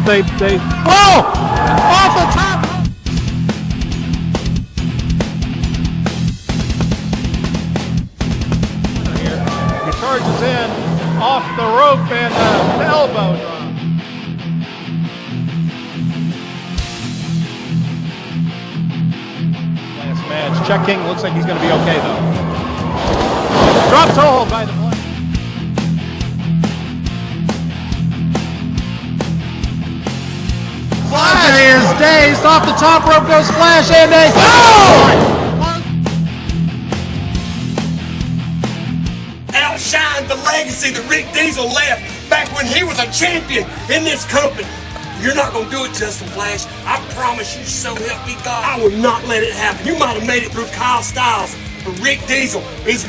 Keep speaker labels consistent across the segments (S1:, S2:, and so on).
S1: that they whoa! Off the top! He charges in off the rope and elbow drop. Last match. Check King looks like he's going to be okay though. Drop toe hold by the play. Flash is dazed off the top rope goes Flash and a
S2: outshine the legacy that Rick Diesel left back when he was a champion in this company. You're not going to do it, Justin Flash. I promise you, so help me God, I will not let it happen. You might have made it through Kyle Styles, but Rick Diesel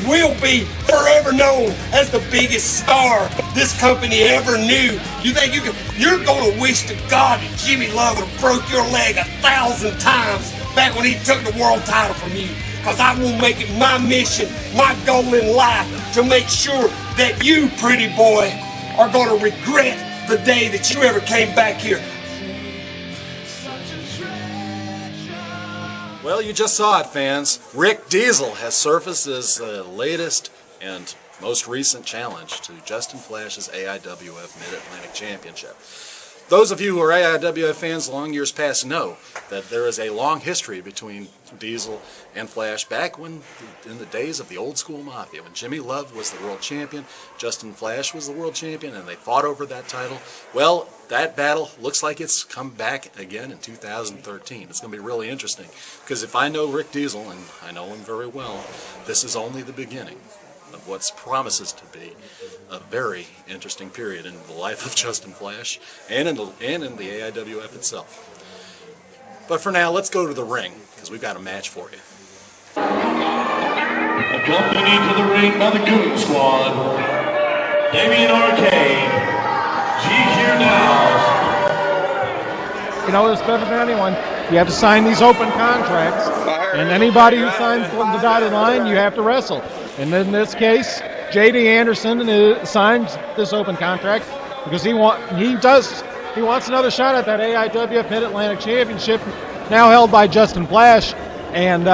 S2: will be forever known as the biggest star this company ever knew. You think you can? You're going to wish to God that Jimmy Love would have broke your leg 1,000 times back when he took the world title from you. Because I will make it my mission, my goal in life, to make sure that you, pretty boy, are going to regret the day that you ever came back here.
S3: Well, you just saw it, fans. Rick Diesel has surfaced as the latest and most recent challenge to Justin Flash's AIWF Mid-Atlantic Championship. Those of you who are AIWF fans long years past know that there is a long history between Diesel and Flash back when, in the days of the old school mafia, when Jimmy Love was the world champion, Justin Flash was the world champion, and they fought over that title. Well, that battle looks like it's come back again in 2013. It's going to be really interesting, because if I know Rick Diesel, and I know him very well, this is only the beginning of what promises to be a very interesting period in the life of Justin Flash and in the AIWF itself. But for now, let's go to the ring, because we've got a match for you.
S4: Accompanied to the ring by the Goon Squad, Damian Arcade, GQ Niles.
S1: You know, it's better than anyone. You have to sign these open contracts, and anybody who signs the dotted line, you have to wrestle. And in this case, J.D. Anderson signs this open contract because he wants another shot at that AIWF Mid-Atlantic Championship, now held by Justin Flash. And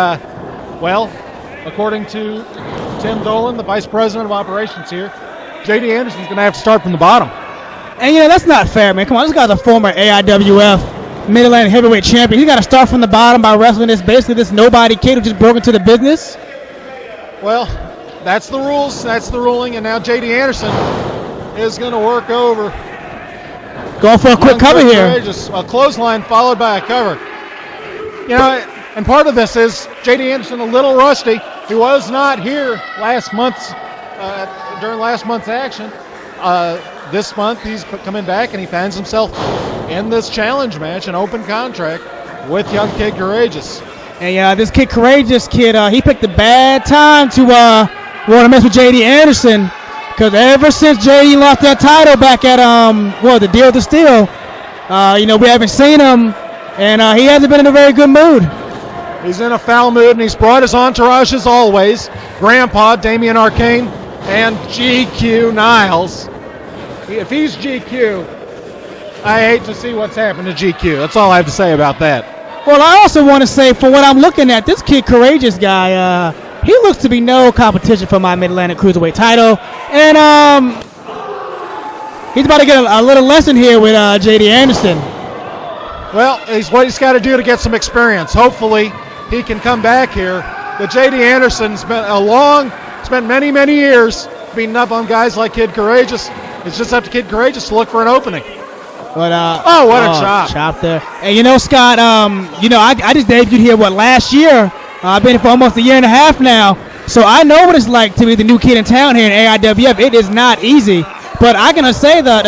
S1: well, according to Tim Dolan, the Vice President of Operations here, J.D. Anderson's going to have to start from the bottom.
S5: And you know, that's not fair, man. Come on, this guy's a former AIWF Mid-Atlantic Heavyweight Champion. He's got to start from the bottom by wrestling this nobody kid who just broke into the business.
S1: Well, that's the rules, that's the ruling, and now J.D. Anderson is going to work over.
S5: Going for a quick cover here.
S1: A clothesline followed by a cover. You know, and part of this is J.D. Anderson a little rusty. He was not here last month's during last month's action. This month he's coming back and he finds himself in this challenge match, an open contract with young Kid Courageous.
S5: And this Kid Courageous kid, he picked a bad time to want to mess with J.D. Anderson, because ever since J.D. lost that title back at the Deal with the Steel, you know, we haven't seen him, and he hasn't been in a very good mood.
S1: He's in a foul mood, and he's brought his entourage as always: Grandpa, Damian Arcane, and GQ Niles. If he's GQ, I hate to see what's happened to GQ. That's all I have to say about that.
S5: Well, I also want to say, for what I'm looking at, this Kid Courageous guy, he looks to be no competition for my Mid-Atlantic Cruiserweight title. And he's about to get a little lesson here with J.D. Anderson.
S1: Well, what he's got to do to get some experience. Hopefully, he can come back here. But J.D. Anderson's spent many, many years beating up on guys like Kid Courageous. It's just up to Kid Courageous to look for an opening.
S5: But,
S1: what a chop.
S5: Chop there. And you know, Scott, you know, I just debuted here, last year? I've been here for almost a year and a half now. So I know what it's like to be the new kid in town here in AIWF. It is not easy. But I can say that,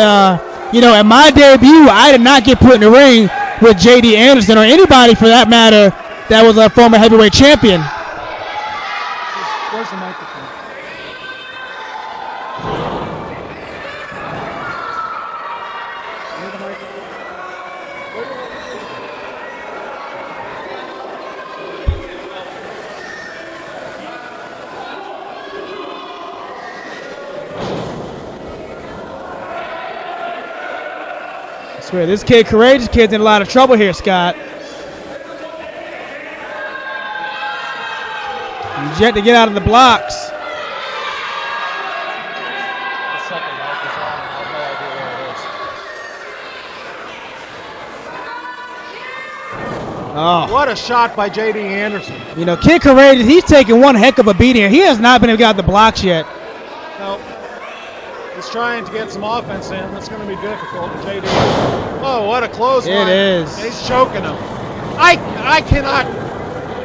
S5: you know, at my debut, I did not get put in the ring with J.D. Anderson or anybody for that matter that was a former heavyweight champion.
S1: Where's the microphone?
S5: swear, this kid, Courageous kid's in a lot of trouble here, Scott. He's yet to get out of the blocks. Oh.
S1: What a shot by J.D. Anderson.
S5: You know, Kid Courageous, he's taking one heck of a beating here. He has not been able to get out the blocks yet.
S1: Nope. He's trying to get some offense in. That's going to be difficult for J.D. Oh, what a close line.
S5: It is.
S1: He's choking him. I cannot.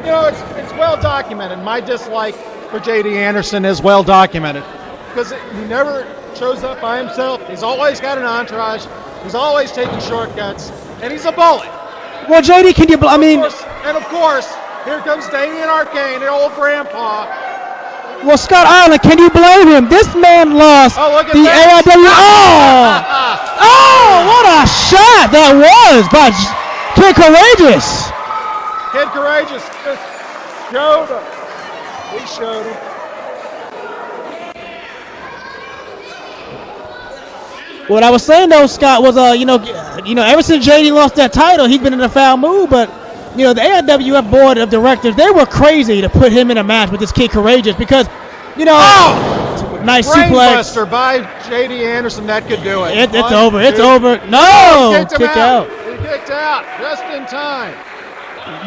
S1: You know, it's well documented. My dislike for J.D. Anderson is well documented because he never shows up by himself. He's always got an entourage. He's always taking shortcuts, and he's a bully.
S5: Well, JD, can you? I mean,
S1: of course, here comes Damian Arcane, the old grandpa.
S5: Well, Scott Ireland, can you blame him? This man lost the AIWF. Oh, what a shot that was by Kid Courageous.
S1: Kid Courageous just showed him. He showed him.
S5: What I was saying though, Scott, was you know, ever since JD lost that title, he's been in a foul mood. But you know, the AIWF board of directors, they were crazy to put him in a match with this Kid Courageous because, you know, nice suplex.
S1: Brainbuster by J.D. Anderson, that could do it.
S5: It's over. It's over. No, kick out.
S1: He kicked out just in time.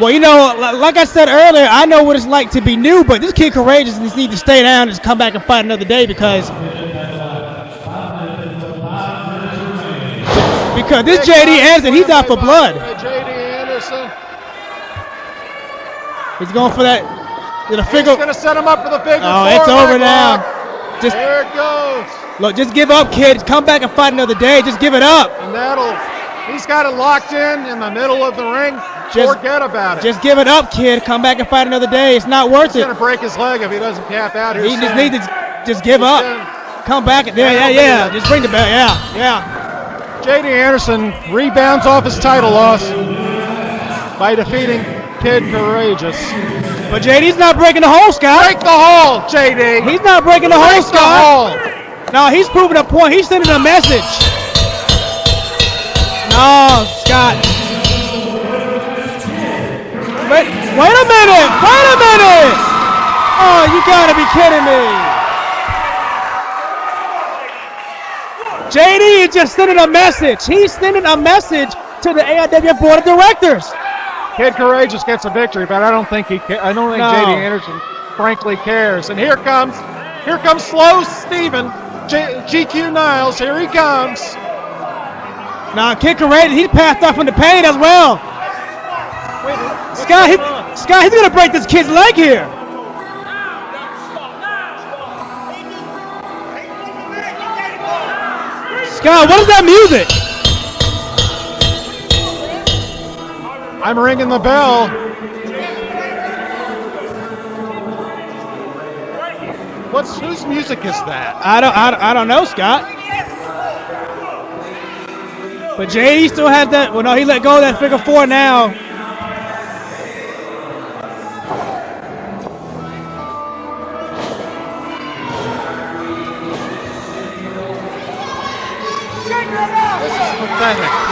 S5: Well, you know, like I said earlier, I know what it's like to be new, but this Kid Courageous needs to stay down and just come back and fight another day because this J.D. Anderson, he's out for blood.
S1: J.D. Anderson.
S5: He's going for that.
S1: He's going to set him up for the figure four.
S5: Oh, it's over now.
S1: There it goes.
S5: Look, just give up, kid. Come back and fight another day. Just give it up.
S1: And he's got it locked in the middle of the ring. Forget about it.
S5: Just give it up, kid. Come back and fight another day. It's not worth it.
S1: He's going to break his leg if he doesn't tap out here.
S5: He just needs to just give up. Come back. Yeah. Just bring the bell. Yeah.
S1: J.D. Anderson rebounds off his title loss by defeating Kid Courageous.
S5: But JD's not breaking the hole, Scott.
S1: Break the hole, JD.
S5: He's not breaking the hole, Scott. No, he's proving a point. He's sending a message. No, Scott. Wait a minute. Oh, you gotta be kidding me. JD is just sending a message. He's sending a message to the AIWF board of directors.
S1: Kid Courageous gets a victory, but I don't think J.D. Anderson frankly cares. And here comes Slow Steven, GQ Niles. Here he comes.
S5: Now Kid Courageous, he passed off in the pain as well. Scott, he's gonna break this kid's leg here. Scott, what is that music?
S1: I'm ringing the bell. Whose music is that?
S5: I don't know, Scott. But JD still has that. Well, no, he let go of that figure four now.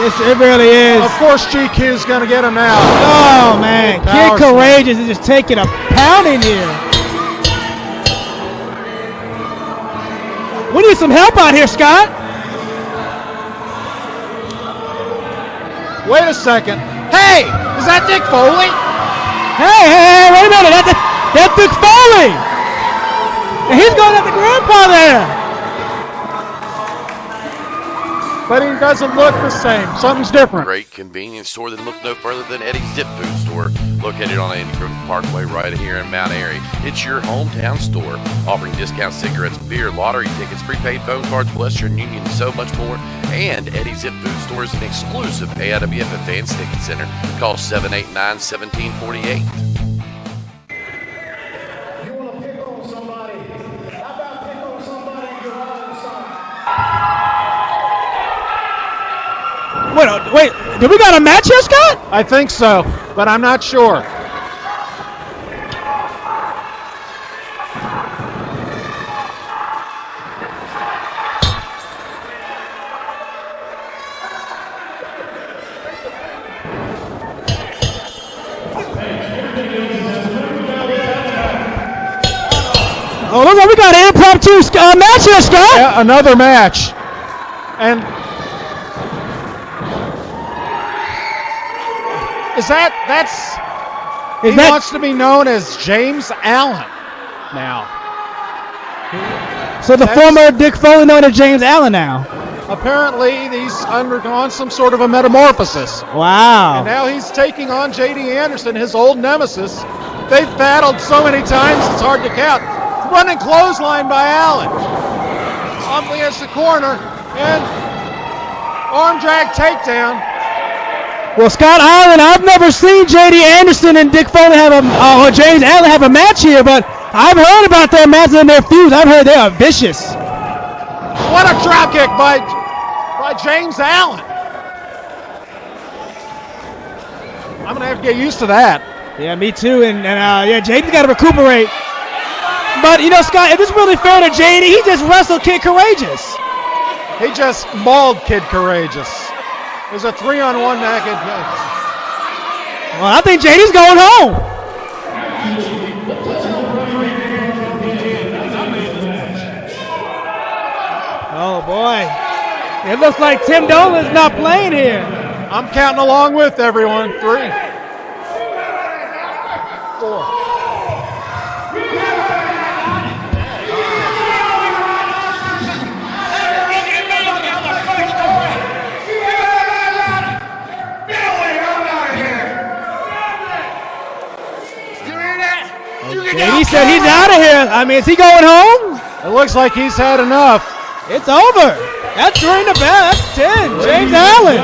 S5: It really is.
S1: Of course, GQ's going to get him out.
S5: Oh, man. Kid Courageous is just taking a pounding here. We need some help out here, Scott.
S1: Wait a second. Hey, is that Dick Foley?
S5: Hey, wait a minute. That's Dick Foley. And he's going at the grandpa there.
S1: But he doesn't look the same. Something's different.
S6: Great convenience store that look no further than Eddie's Zip Food Store, located on Andy Crook Parkway right here in Mount Airy. It's your hometown store, offering discount cigarettes, beer, lottery tickets, prepaid phone cards, Western Union, and so much more. And Eddie's Zip Food Store is an exclusive AIWF Advanced Ticket Center. Call 789-1748.
S5: Wait, do we got a match here, Scott?
S1: I think so, but I'm not sure.
S5: Oh, look, we got an impromptu match here, Scott.
S1: Yeah, another match. And he wants to be known as James Allen now.
S5: So the former Dick Foley known as James Allen now.
S1: Apparently, he's undergone some sort of a metamorphosis.
S5: Wow.
S1: And now he's taking on J.D. Anderson, his old nemesis. They've battled so many times it's hard to count. Running clothesline by Allen. Up against the corner, and arm drag takedown.
S5: Well, Scott Ireland, I've never seen J.D. Anderson and Dick Foley have or James Allen have a match here, but I've heard about their matches and their feuds. I've heard they are vicious.
S1: What a drop kick by James Allen. I'm going to have to get used to that.
S5: Yeah, me too. And JD's got to recuperate. But, Scott, if it's really fair to JD, he just wrestled Kid Courageous.
S1: He just mauled Kid Courageous. It was a 3-on-1 naked match.
S5: Well, I think JD's going home. Oh, boy. It looks like Tim Dolan's not playing here.
S1: I'm counting along with everyone. 3, 4.
S5: He said he's out of here. I mean, is he going home?
S1: It looks like he's had enough.
S5: It's over. That's 3 in the back. That's 10. James Allen.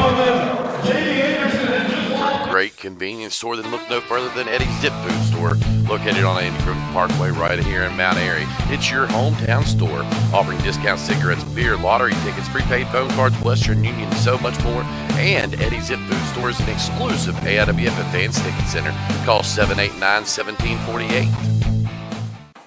S6: Great convenience store that look no further than Eddie's Zip Food Store, located on Andy Crook Parkway right here in Mount Airy. It's your hometown store, offering discount cigarettes, beer, lottery tickets, prepaid phone cards, Western Union, and so much more. And Eddie's Zip Food Store is an exclusive AIWF Advanced Ticket Center. Call 789-1748.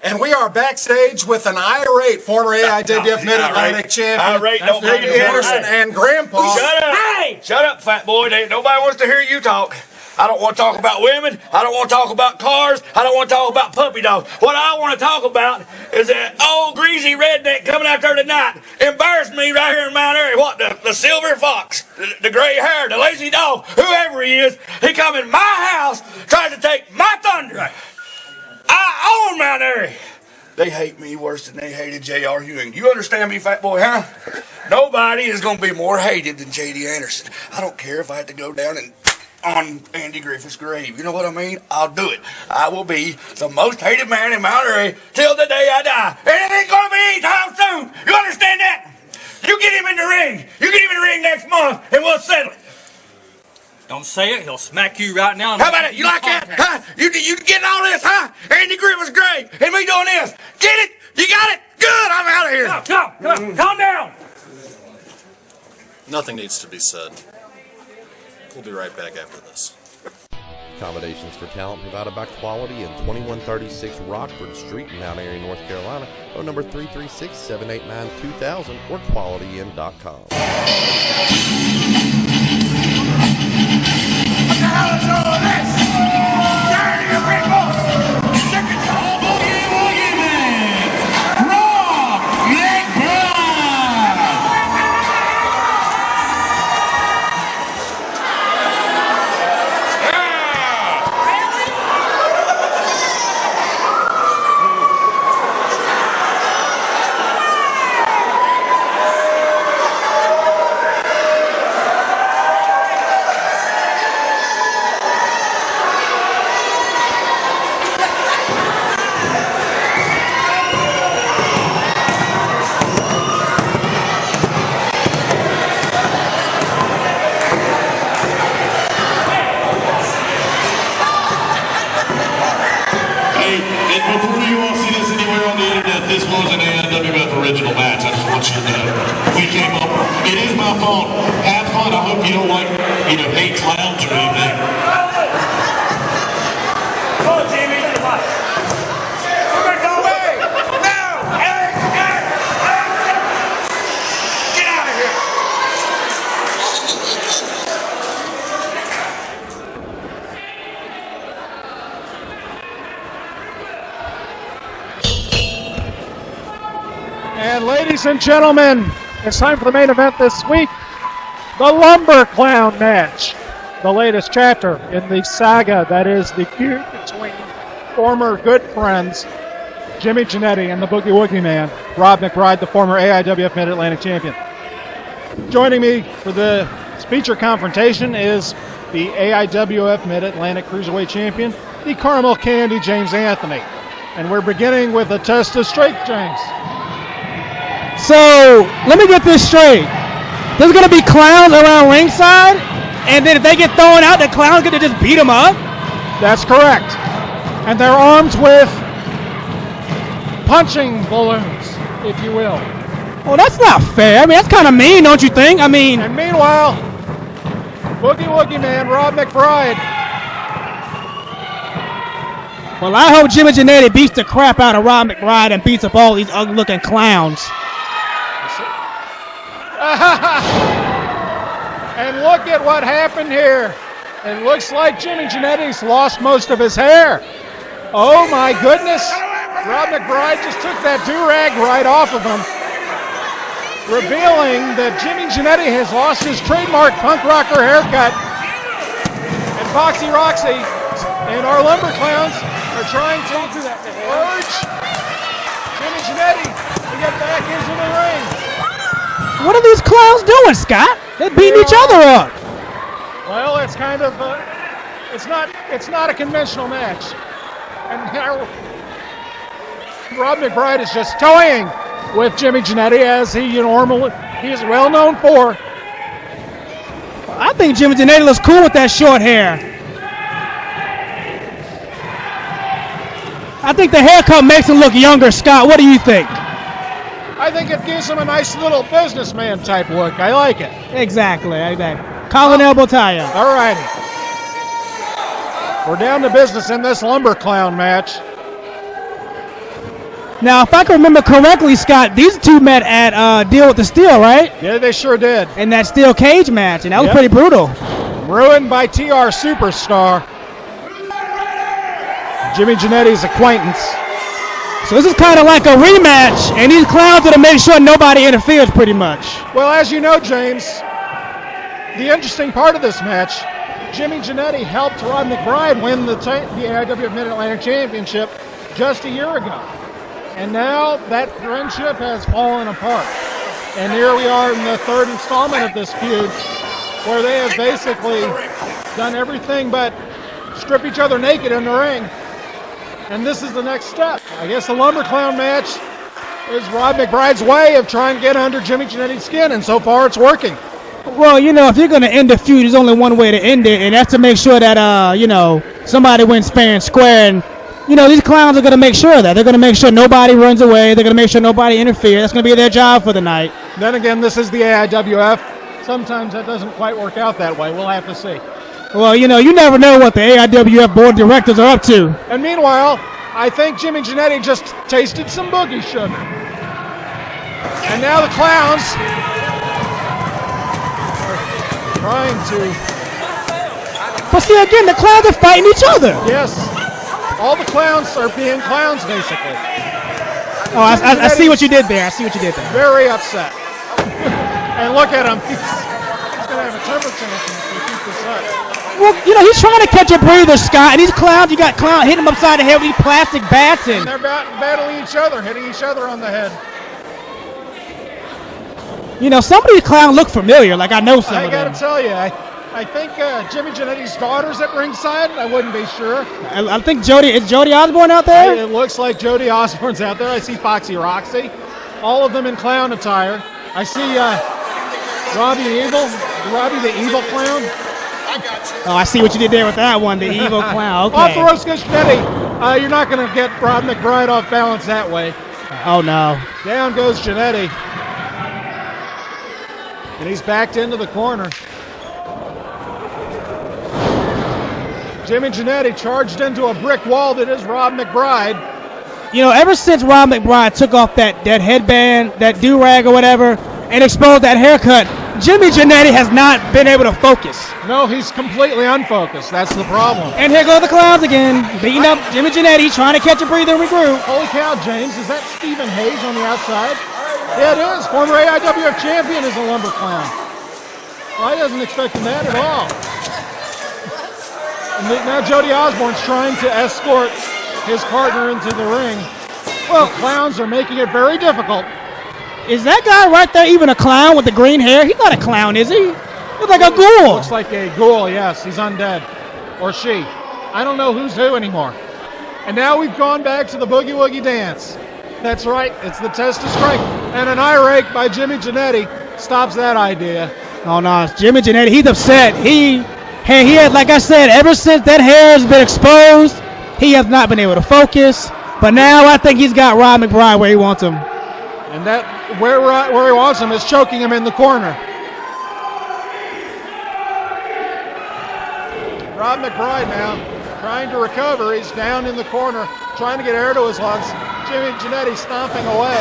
S3: And we are backstage with an irate former AIWF Mid-Atlantic champion,
S7: Irate don't mean
S3: J.D. Anderson, and Grandpa.
S7: Shut up! Hey! Shut up, fat boy. Nobody wants to hear you talk. I don't want to talk about women. I don't want to talk about cars. I don't want to talk about puppy dogs. What I want to talk about is that old greasy redneck coming out there tonight embarrassed me right here in Mount Airy. What, the silver fox, the gray hair, the lazy dog, whoever he is, he come in my house, tries to take my thunder. Right. I own Mount Airy. They hate me worse than they hated J.R. Ewing. You understand me, fat boy, huh? Nobody is going to be more hated than J.D. Anderson. I don't care if I have to go down and on Andy Griffith's grave. You know what I mean? I'll do it. I will be the most hated man in Mount Airy till the day I die. And it ain't going to be anytime soon. You understand that? You get him in the ring. You get him in the ring next month, and we'll settle it.
S8: Don't say it. He'll smack you right now.
S7: How about it? You like that? Huh? You getting all this, huh? Andy Griffith's grave, and me doing this. Get it? You got it? Good. I'm out of here.
S8: Come on. Calm down.
S3: Nothing needs to be said. We'll be right back after this.
S9: Accommodations for talent provided by Quality in 2136 Rockford Street in Mount Airy, North Carolina. Phone number 336-789-2000 or qualityinn.com.
S2: What the hell is all this? Dirty people! Sick and tired. Boogie Man! Raw! Leg
S4: Before you all see this anywhere on the internet, this was an AIWF original match. I just want you to know. We came up. It is my fault. Have fun. I hope you don't hate clowns or anything.
S2: Come on, Jimmy. Get out of here.
S1: Ladies and gentlemen, it's time for the main event this week, the Lumber Clown match. The latest chapter in the saga that is the feud between former good friends Jimmy Jannetty and the Boogie Woogie Man, Rob McBride, the former AIWF Mid-Atlantic Champion. Joining me for the feature confrontation is the AIWF Mid-Atlantic Cruiserweight Champion, the Caramel Candy James Anthony. And we're beginning with a test of strength, James.
S5: So, let me get this straight. There's going to be clowns around ringside, and then if they get thrown out, the clowns going to just beat them up?
S1: That's correct. And they're armed with punching balloons, if you will.
S5: Well, that's not fair. I mean, that's kind of mean, don't you think? I mean...
S1: And meanwhile, Boogie Woogie Man, Rob McBride.
S5: Well, I hope Jimmy Jannetty beats the crap out of Rob McBride and beats up all these ugly-looking clowns.
S1: And look at what happened here. It looks like Jimmy Jannetty's lost most of his hair. Oh, my goodness. Rob McBride just took that do-rag right off of him, revealing that Jimmy Jannetty has lost his trademark punk rocker haircut. And Foxy Roxy and our Lumber Clowns are trying to urge Jimmy Jannetty to get back into the ring.
S5: What are these clowns doing, Scott? They're beating each other up.
S1: Well, it's kind of it's not a conventional match. And now Rob McBride is just toying with Jimmy Jannetty, as he is well known for.
S5: I think Jimmy Jannetty looks cool with that short hair. I think the haircut makes him look younger, Scott. What do you think?
S1: I think it gives him a nice little businessman type look. I like it.
S5: Exactly. Collar and elbow tie up.
S1: All righty. We're down to business in this Lumber Clown match.
S5: Now, if I can remember correctly, Scott, these two met at Deal with the Steel, right?
S1: Yeah, they sure did.
S5: In that steel cage match, and that was pretty brutal.
S1: Ruined by TR Superstar, Jimmy Jannetty's acquaintance.
S5: So this is kind of like a rematch, and these clowns are to make sure nobody interferes pretty much.
S1: Well, as you know, James, the interesting part of this match, Jimmy Jannetty helped Rob McBride win the AIWF Mid-Atlantic Championship just a year ago. And now that friendship has fallen apart. And here we are in the third installment of this feud, where they have basically done everything but strip each other naked in the ring. And this is the next step. I guess the Lumber Clown match is Rob McBride's way of trying to get under Jimmy Jannetty's skin, and so far it's working.
S5: Well, if you're going to end a feud, there's only one way to end it, and that's to make sure that, somebody wins fair and square. And, these clowns are going to make sure of that. They're going to make sure nobody runs away. They're going to make sure nobody interferes. That's going to be their job for the night.
S1: Then again, this is the AIWF. Sometimes that doesn't quite work out that way. We'll have to see.
S5: Well, you never know what the AIWF board of directors are up to.
S1: And meanwhile, I think Jimmy Jannetty just tasted some boogie sugar. And now the clowns are trying to...
S5: But see, again, the clowns are fighting each other.
S1: Yes. All the clowns are being clowns, basically.
S5: Oh, I see what you did there.
S1: Very upset. And look at him. He's going to have a temper tantrum if we keep this up.
S5: Well, he's trying to catch a breather, Scott. And these clowns, you got clowns hitting him upside the head with these plastic bats.
S1: And they're battling each other, hitting each other on the head.
S5: Some of these clowns look familiar. Like, I know some of them.
S1: I got to tell you, I think Jimmy Jannetty's daughter's at ringside. I wouldn't be sure.
S5: I think is Jody Osborne out there?
S1: It looks like Jody Osborne's out there. I see Foxy Roxy. All of them in clown attire. I see Robbie the Evil Clown.
S5: Oh, I see what you did there with that one, the evil clown. Okay.
S1: Off the ropes goes Jannetty. You're not going to get Rob McBride off balance that way.
S5: Oh, no.
S1: Down goes Jannetty. And he's backed into the corner. Jimmy Jannetty charged into a brick wall that is Rob McBride.
S5: Ever since Rob McBride took off that headband, that do-rag or whatever, and exposed that haircut, Jimmy Jannetty has not been able to focus.
S1: No, he's completely unfocused. That's the problem.
S5: And here go the clowns again, beating up Jimmy Jannetty, trying to catch a breather and regroup.
S1: Holy cow, James. Is that Stephen Hayes on the outside? Yeah, it is. Former AIWF champion is a lumber clown. Well, I wasn't expecting that at all. And now Jody Osborne's trying to escort his partner into the ring. Well, the clowns are making it very difficult.
S5: Is that guy right there even a clown with the green hair? He's not a clown, is he? Looks like a ghoul.
S1: Looks like a ghoul, yes. He's undead. Or she. I don't know who's who anymore. And now we've gone back to the Boogie Woogie dance. That's right. It's the test of strength. And an eye rake by Jimmy Jannetty stops that idea.
S5: Oh, no. It's Jimmy Jannetty. He's upset. He had, like I said, ever since that hair has been exposed, he has not been able to focus. But now I think he's got Rob McBride where he wants him.
S1: And that where he wants him is choking him in the corner. Rob McBride now trying to recover. He's down in the corner, trying to get air to his lungs. Jimmy Jannetty stomping away.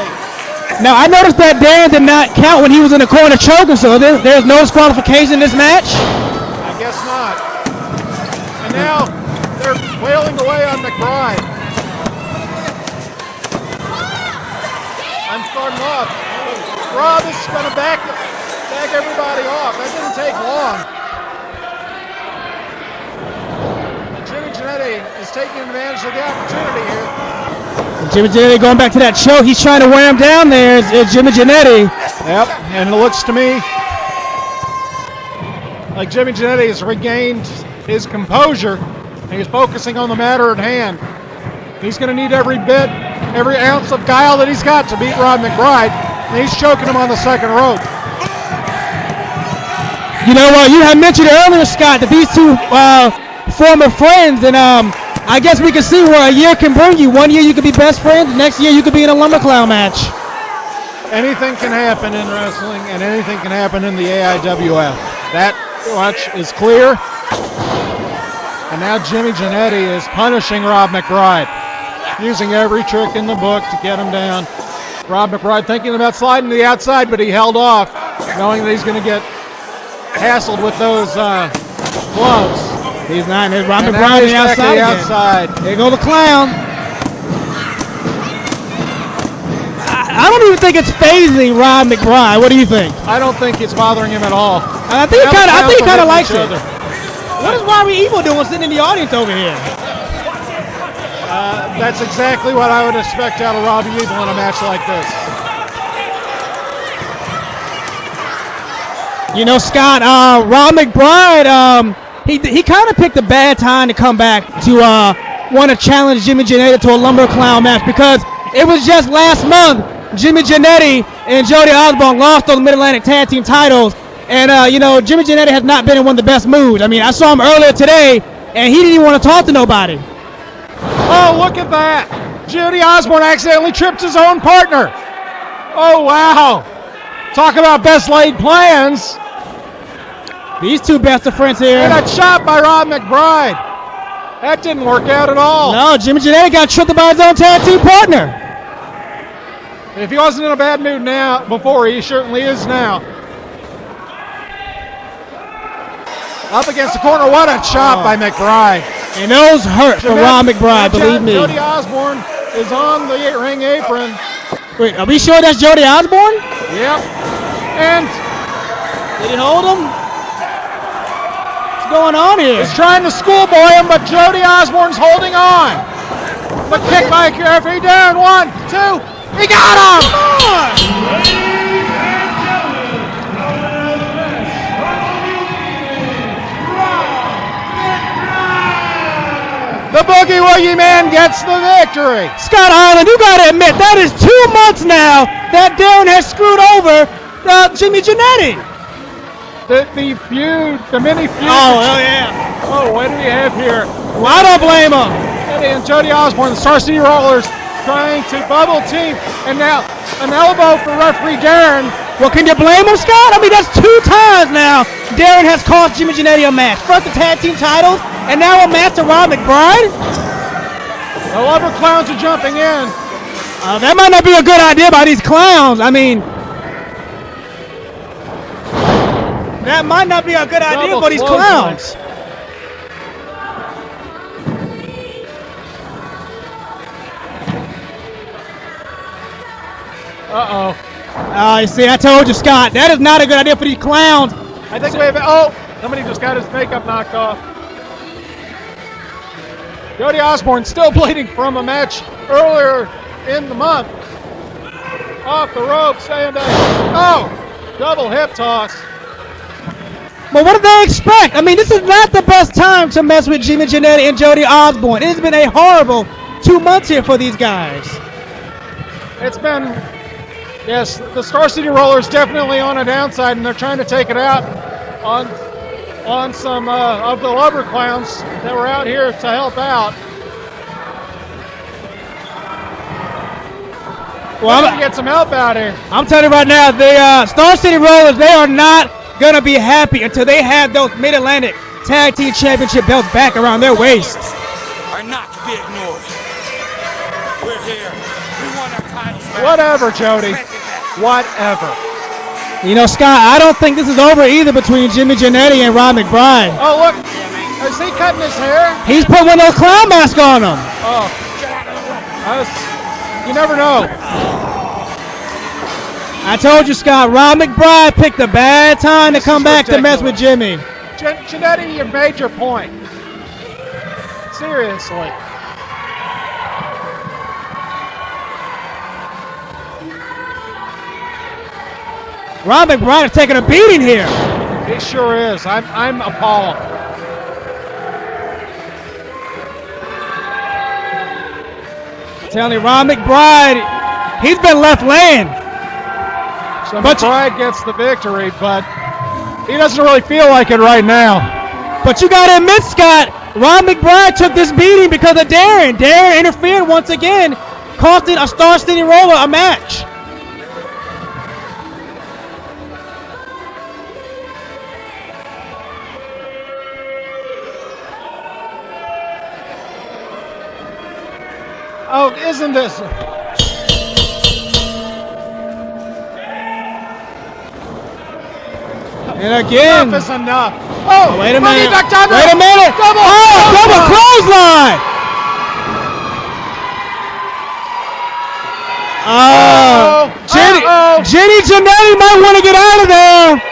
S5: Now, I noticed that Darren did not count when he was in the corner choking, so there's no disqualification in this match?
S1: I guess not. And now they're wailing away on McBride. I'm starting off. Rob is going to back everybody off. That didn't take long. And Jimmy Jannetty is taking advantage of the opportunity here.
S5: Jimmy Jannetty going back to that choke. He's trying to wear him down there. It's Jimmy Jannetty.
S1: Yep, and it looks to me like Jimmy Jannetty has regained his composure and he's focusing on the matter at hand. He's going to need every ounce of guile that he's got to beat Rob McBride, and he's choking him on the second rope.
S5: You know what? You had mentioned earlier, Scott, that these two former friends, and I guess we can see where a year can bring you. 1 year you could be best friends, next year you could be in a lumber clown match.
S1: Anything can happen in wrestling, and anything can happen in the AIWF. That much is clear. And now Jimmy Jannetty is punishing Rob McBride, using every trick in the book to get him down. Rob McBride thinking about sliding to the outside, but he held off, knowing that he's going to get hassled with those gloves.
S5: He's not. There's Rob McBride on the outside. There goes the clown. I don't even think it's phasing Rob McBride. What do you think?
S1: I don't think it's bothering him at all.
S5: I think he kind of likes it. What is Robbie Evil doing sitting in the audience over here?
S1: That's exactly what I would expect out of Robbie Evil in a match like this.
S5: You know, Scott, Rob McBride, he kind of picked a bad time to come back to want to challenge Jimmy Jannetty to a lumber clown match, because it was just last month Jimmy Jannetty and Jody Osborne lost those Mid-Atlantic Tag Team titles. And, Jimmy Jannetty has not been in one of the best moods. I mean, I saw him earlier today, and he didn't even want to talk to nobody.
S1: Oh, look at that. Jody Osborne accidentally tripped his own partner. Oh, wow. Talk about best laid plans.
S5: These two best of friends here.
S1: And a chop by Rob McBride. That didn't work out at all.
S5: No, Jimmy Jannetty got tripped by his own tag team partner.
S1: If he wasn't in a bad mood before, he certainly is now. Up against the corner, what a chop by McBride.
S5: And those hurt for Rob McBride, believe me.
S1: Jody Osborne is on the ring apron.
S5: Wait, are we sure that's Jody Osborne?
S1: Yep. And
S5: did he hold him? What's going on here?
S1: He's trying to schoolboy him, but Jody Osborne's holding on. The kick by referee down. 1, 2. He got him! Come on! The Boogie Woogie Man gets the victory.
S5: Scott Island, you got to admit, that is 2 months now that Darren has screwed over Jimmy Jannetty.
S1: The mini feud.
S5: Oh, yeah.
S1: Oh, what do we have here?
S5: Well, I don't blame him.
S1: Eddie and Jody Osborne, the Star City Rollers, trying to bubble team. And now an elbow for referee Darren.
S5: Well, can you blame him, Scott? I mean, that's 2 times now Darren has cost Jimmy Jannetty a match. First the tag team titles, and now a match to Rob McBride?
S1: The Lumber Clowns are jumping in.
S5: That might not be a good idea by these clowns. I mean, that might not be a good idea for these clowns.
S1: Uh-oh.
S5: You see, I told you, Scott, that is not a good idea for these clowns.
S1: I think we have. Oh, somebody just got his makeup knocked off. Jody Osborne still bleeding from a match earlier in the month. Off the ropes and double hip toss.
S5: But what did they expect? I mean, this is not the best time to mess with Jimmy Jannetty and Jody Osborne. It has been a horrible 2 months here for these guys.
S1: It's been, yes, the Star City Rollers definitely on a downside, and they're trying to take it out on some of the Lubber clowns that were out here to help out. Well, I'm going to get some help out here.
S5: I'm telling you right now, the Star City Rollers, they are not going to be happy until they have those Mid-Atlantic Tag Team Championship belts back around their waist.
S2: Are not to be ignored. We're here. We want our titles back.
S1: Whatever, Jody. Whatever.
S5: You know, Scott, I don't think this is over either between Jimmy Jannetty and Ron McBride.
S1: Oh, look. Is he cutting his hair?
S5: He's put one of those clown masks on him.
S1: Oh. You never know.
S5: I told you, Scott, Ron McBride picked a bad time to come back to mess with Jimmy.
S1: Jannetty, you made your point. Seriously.
S5: Ron McBride is taking a beating here.
S1: He sure is. I'm appalled.
S5: I'm telling you, Ron McBride, he's been left laying.
S1: So McBride gets the victory, but he doesn't really feel like it right now.
S5: But you got to admit, Scott, Ron McBride took this beating because of Darren. Darren interfered once again, costing a Star City Roller a match.
S1: Oh, isn't this?
S5: And again.
S1: Enough is enough. Oh,
S5: wait a minute.
S1: Double,
S5: wait a minute. Double clothesline. Jenny Jannetty might want to get out of there.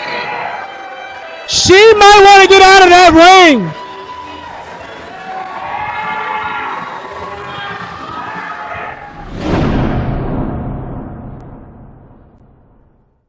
S5: She might want to get out of that ring.